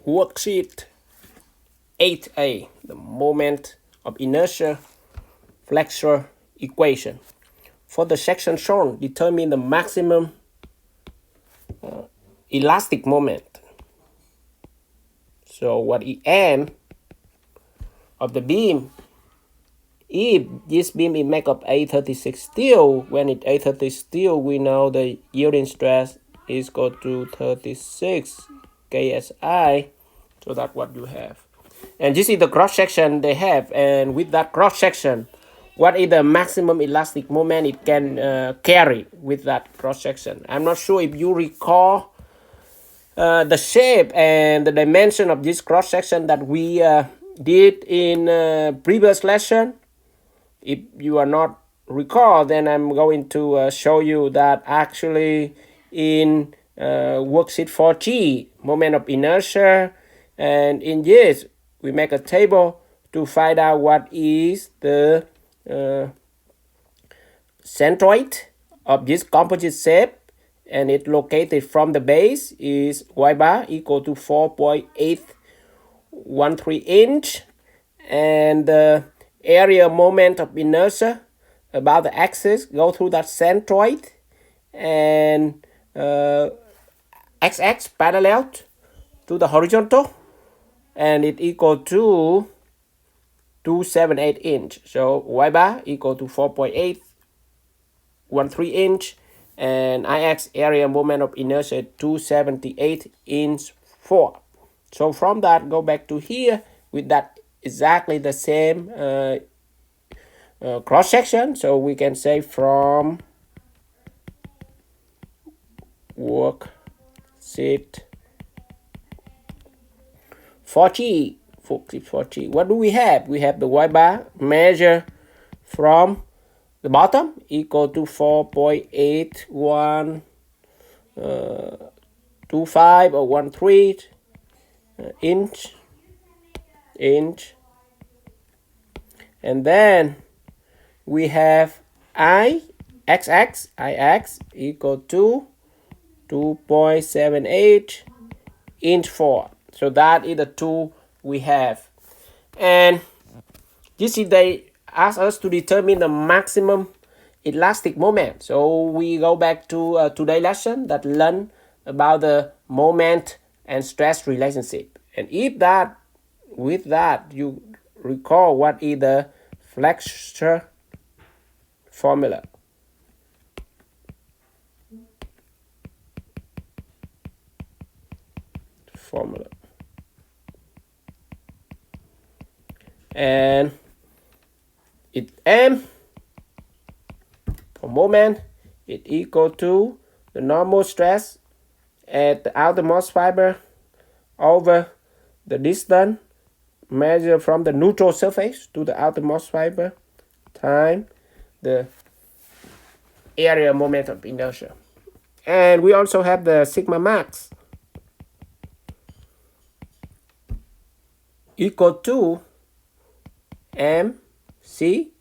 Worksheet 8a, the moment of inertia flexure equation. For the section shown, determine the maximum elastic moment. So what is M of the beam? If this beam is made of A36 steel, when it's A30 steel, we know the yielding stress is equal to 36 KSI. So that's what you have. And this is the cross section they have. And with that cross section, what is the maximum elastic moment it can carry with that cross section? I'm not sure if you recall the shape and the dimension of this cross section that we did in previous lesson. If you are not recall, then I'm going to show you that actually in worksheet 4G, moment of inertia, and in this we make a table to find out what is the centroid of this composite shape, and it located from the base is y bar equal to 4.813 inch, and the area moment of inertia about the axis go through that centroid, and x parallel to the horizontal, and it equal to 278 inch. So y bar equal to 4.813 inch, and ix area moment of inertia 278 inch 4. So from that, go back to here with that exactly the same cross section. So we can say from worksheet 4G, what do we have? We have the y bar measure from the bottom equal to 4.8125 or 13 inch, and then we have ix equal to 2.78 inch 4. So that is the two we have, and this is they ask us to determine the maximum elastic moment. So we go back to today's lesson that learn about the moment and stress relationship, and if that with that you recall what is the Flexure formula. And it M for moment it equal to the normal stress at the outermost fiber over the distance measured from the neutral surface to the outermost fiber time the area moment of inertia. And we also have the sigma max equal to mc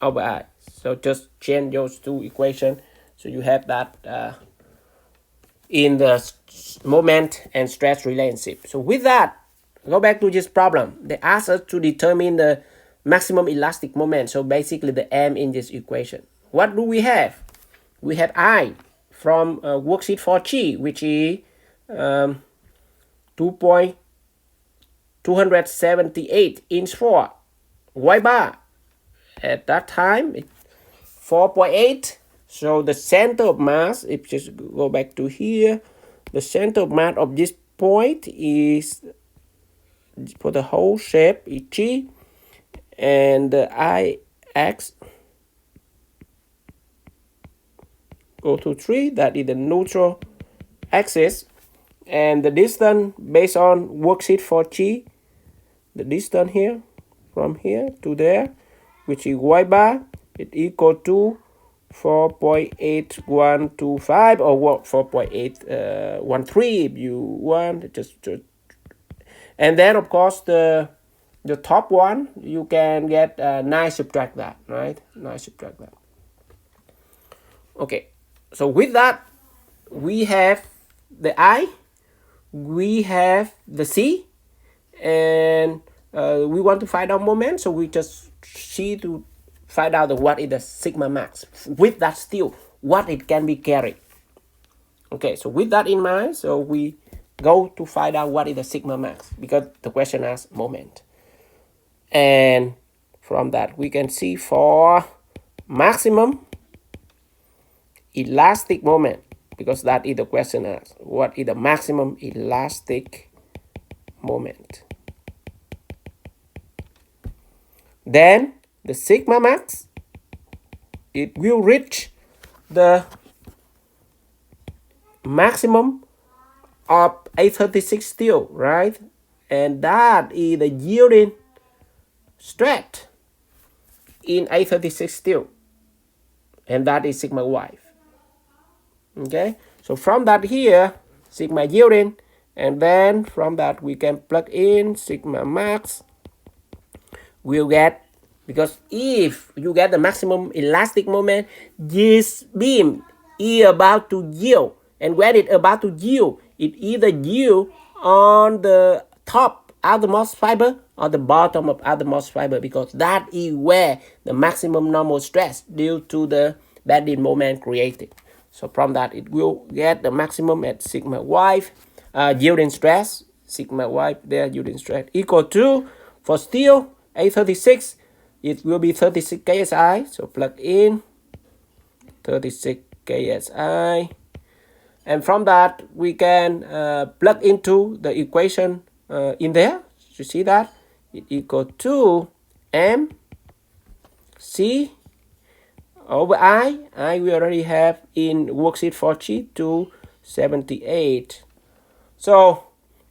over I. So just change those two equations so you have that in the moment and stress relationship. So with that, go back to this problem. They ask us to determine the maximum elastic moment. So basically the M in this equation. What do we have? We have I from worksheet 4G, which is 2.278 inch 4. Y bar at that time it's 4.8. So the center of mass, if you just go back to here, the center of mass of this point is for the whole shape is G, and the Ix go to 3, that is the neutral axis, and the distance based on worksheet 4G, the distance here from here to there, which is y bar, it equal to 4.8125 or 4.813 if you want. Just and then of course the top one you can get 9 subtract that, right? 9 subtract that. Okay, so with that we have the I, we have the C, and we want to find out moment, so we just see to find out what is the sigma max. With that still, what it can be carried. Okay, so with that in mind, so we go to find out what is the sigma max, because the question asks moment. And from that, we can see for maximum elastic moment, because that is the question asks, what is the maximum elastic moment. Then the sigma max, it will reach the maximum of 836 steel, right? And that is the yielding stress in 836 steel, and that is sigma y. Okay, so from that here, sigma yielding, and then from that we can plug in sigma max. We'll get, because if you get the maximum elastic moment, this beam is about to yield, and when it's about to yield, it either yield on the top outermost fiber or the bottom of outermost fiber, because that is where the maximum normal stress due to the bending moment created. So from that, it will get the maximum at sigma y, yielding stress, sigma y there, yielding stress equal to, for steel 836, it will be 36 ksi. So plug in 36 ksi. And from that, we can plug into the equation in there. You see that? It equal to M C over I. We already have in worksheet 4G 278. So,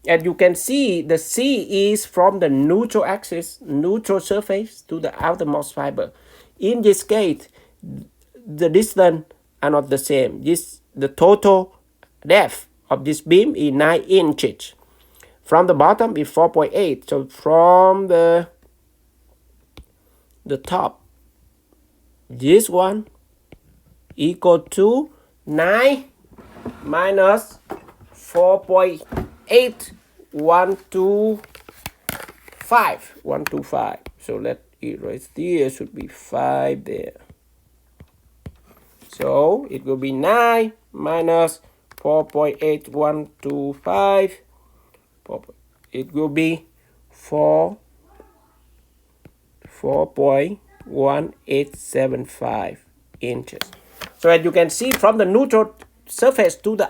as you can see, the C is from the neutral axis, neutral surface to the outermost fiber. In this case, the distance are not the same. The total depth of this beam is 9 inches. From the bottom is 4.8. So from the top, this one equal to 9 minus 4.8, 125. So let it right there, should be 5 there. So it will be 9 minus 4.8, 125. It will be 4.1875 inches. So as you can see, from the neutral surface to the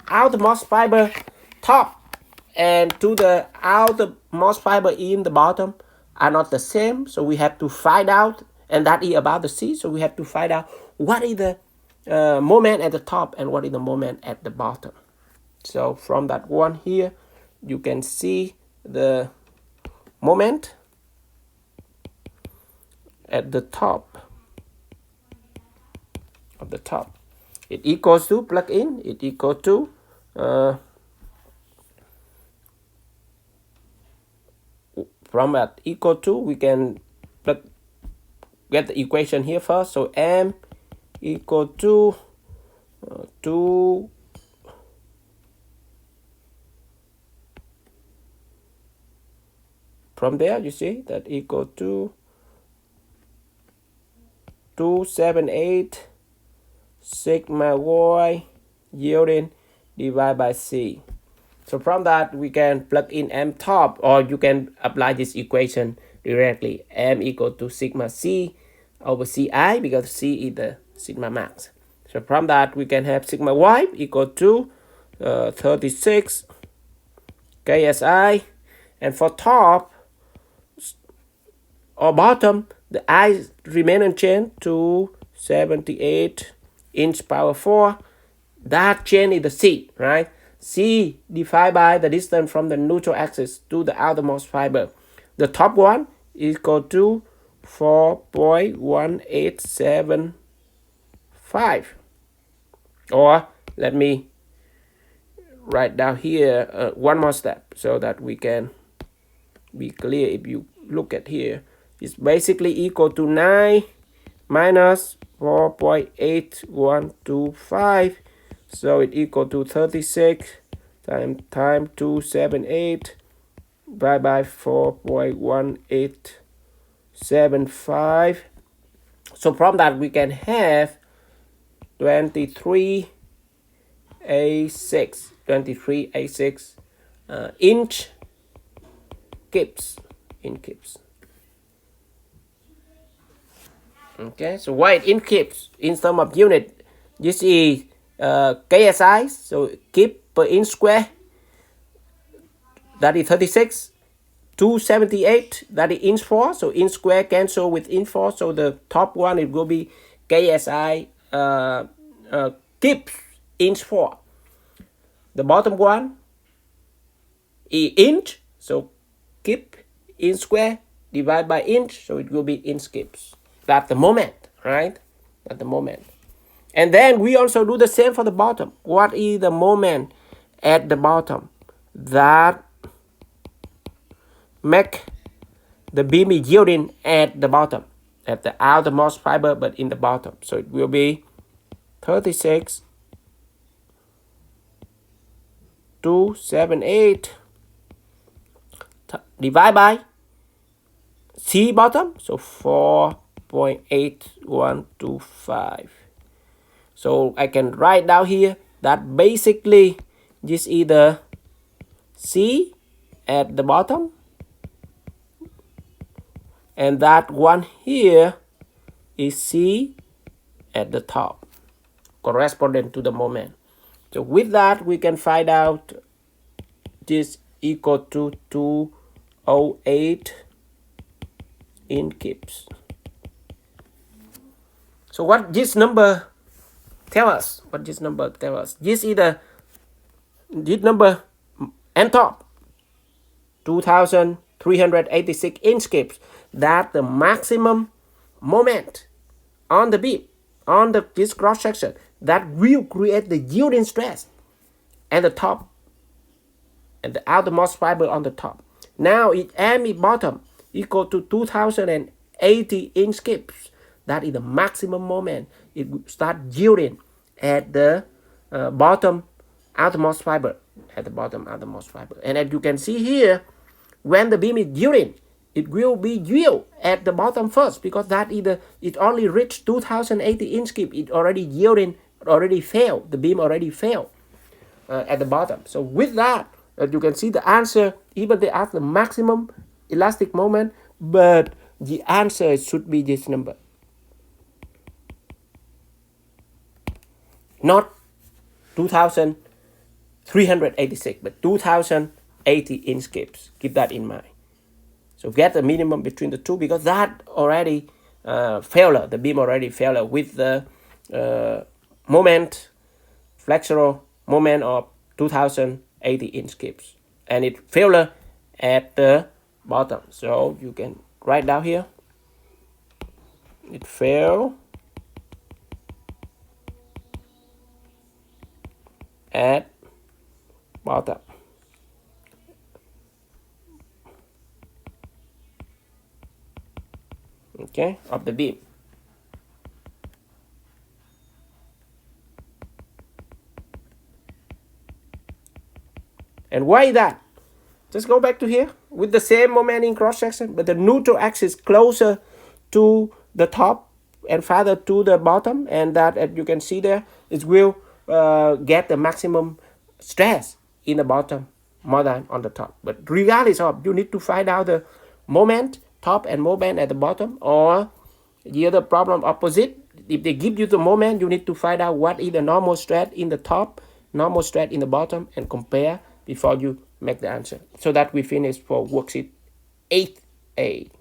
outermost fiber top and to the outermost fiber in the bottom are not the same. So we have to find out, and that is about the C. So we have to find out what is the moment at the top and what is the moment at the bottom. So from that one here, you can see the moment at the top of the top. It equals to, plug in, it equals to from that equal to, we can get the equation here first. So M equal to 2 from there, you see that equal to 278 sigma y yielding divided by C. So from that, we can plug in M top, or you can apply this equation directly. M equal to sigma C over Ci, because C is the sigma max. So from that, we can have sigma y equal to 36 KSI. And for top or bottom, the I remain unchanged to 78 inch power 4. That change is the C, right? C divided by the distance from the neutral axis to the outermost fiber. The top one is equal to 4.1875. Or let me write down here one more step so that we can be clear. If you look at here, it's basically equal to 9 minus 4.8125. So it equal to 36 time 278 divided by 4.1875. So from that we can have 23A6 inch kips in kips. Okay, so why in kips in terms of unit? This is KSI, so kip per inch square, that is 36. 278, that is inch 4, so inch square cancel with inch 4, so the top one it will be KSI kips inch 4. The bottom one is inch, so kip inch square divided by inch, so it will be inch kips. That's the moment, right? That's the moment. And then we also do the same for the bottom. What is the moment at the bottom that make the beam is yielding at the bottom, at the outermost fiber, but in the bottom? So it will be 36 278 divided by C bottom, so 4.8125. So I can write down here that basically this is the C at the bottom, and that one here is C at the top, corresponding to the moment. So with that, we can find out this equal to 208 in kips. So what this number tell us? This is this number and top 2,386 inch kips. That the maximum moment on the beam, on this cross section, that will create the yielding stress at the top and the outermost fiber on the top. Now its ME bottom equal to 2,080 inch kips. That is the maximum moment it start yielding at the bottom outermost fiber, And as you can see here, when the beam is yielding, it will be yield at the bottom first, because that either it only reached 2,080 inch kip. It already yielding, already failed. The beam already failed at the bottom. So with that, you can see the answer. Even they ask the maximum elastic moment, but the answer should be this number, not 2,386, but 2,080 inch kips. Keep that in mind. So get the minimum between the two, because that already failure, the beam already failure with the moment, flexural moment of 2,080 inch kips, and it failure at the bottom. So you can write down here, it failed at bottom. Okay, of the beam. And why that? Just go back to here with the same moment in cross section, but the neutral axis closer to the top and farther to the bottom, and that, as you can see there, it will get the maximum stress in the bottom more than on the top. But regardless of, you need to find out the moment top and moment at the bottom, or the other problem opposite. If they give you the moment, you need to find out what is the normal stress in the top, normal stress in the bottom, and compare before you make the answer. So that we finish for worksheet 8A.